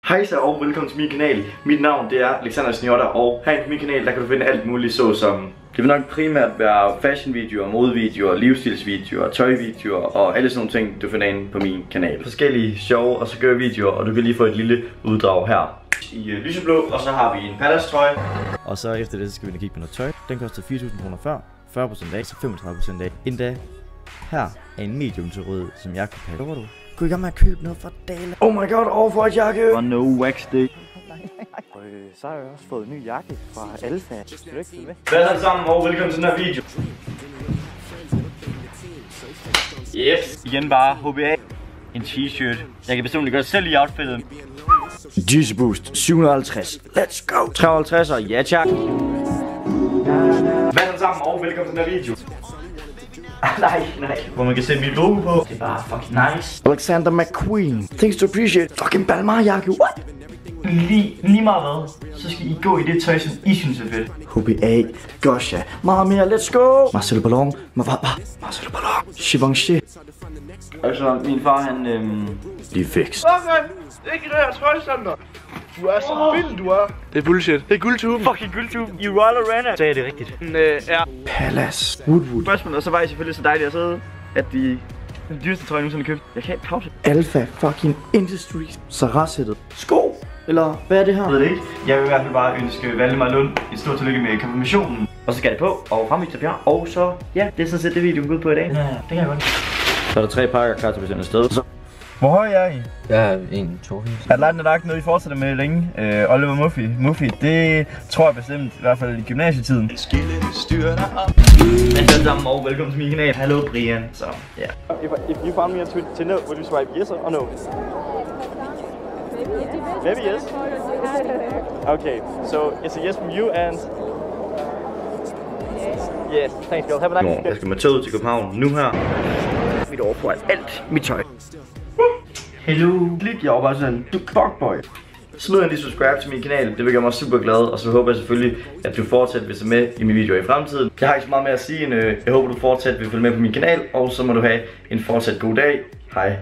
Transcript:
Hej så og velkommen til min kanal. Mit navn det er Alexander Snjotter, og herinde på min kanal der kan du finde alt muligt såsom. Det vil nok primært være fashionvideoer, modevideoer, livsstilsvideoer, tøjvideoer og alle sådan nogle ting du finder inde på min kanal. Forskellige sjove og så gør videoer, og du kan lige få et lille uddrag her i lyseblå, og så har vi en Palace trøje. Og så efter det så skal vi kigge på noget tøj. Den kostede 4.000 kroner før, 40% af, så 35% af. Endda her er en medium til rød, som jeg kan pakke. Hvor du? Gå i gang med at købe noget for dale. Oh my god, overfor et jakke. Og no wax day. Så har jeg også fået en ny jakke fra Alfa. Skal du ikke følge med? Hvad er sammen og velkommen til den her video. Yes. Igen bare HBA. En t-shirt. Jeg kan bestemt gøre selv i outfittet. Juice Boost 750. Let's go. 350'er, ja tak. Hvad er sammen og velkommen til den her video. Nej. Hvor man kan se mit logo på. Det er bare fucking nice. Alexander McQueen. Things to appreciate. Fucking Balmar jakke. What? Lige meget hvad, så skal I gå i det tøj, som I synes er fedt. HBA. Gosha. Meget mere. Let's go. Marcel Ballon. Marcel Ballon. Givenchy. Altså, min far han De er fix. Okay, ikke det her trøjcenter. Du er så vild, du er. Det er bullshit. Det er guldtuben. fucking guldtuben. I roller runner. Sagde jeg det rigtigt? Ja. Palace. Woodwood. Spørgsmålet, og så var I selvfølgelig så dejligt at sidde, at den dyreste trøje nogensinde købt. Jeg kan ikke pause. Alpha fucking Industries. Sarah-sættet. Sko. Eller hvad er det her? Jeg ved det ikke. Jeg vil i hvert fald bare ønske Valdemar Lund et stort tillykke med konfirmationen. Og så skal det på, og fremvist til Bjerg. Og så, ja, det er sådan set det video, vi går ud på i dag. Ja, det kan jeg godt. Så er der 3 pakker klar til at besende afsted. Hvor høj er I? Jeg er 1,82. Er det lagt noget, I fortsætter med længe? Oliver Muffy, det tror jeg bestemt, i hvert fald i gymnasietiden. Men så sammen og velkommen til min kanal. Hallo Brian, så ja. If you found me on Tinder, would you swipe yes or no? Maybe yes. Okay, so it's a yes from you and... Yes, thanks girl, have a nice day. Jeg skal med toget til København nu her. Mit overfor alt mit tøj. Hello. Klik, jeg var bare sådan, du fuckboy. Smid en lige subscribe til min kanal, det vil gøre mig super glad. Og så håber jeg selvfølgelig, at du fortsat vil se med i mine videoer i fremtiden. Jeg har ikke så meget mere at sige, end jeg håber du fortsat vil følge med på min kanal. Og så må du have en fortsat god dag. Hej.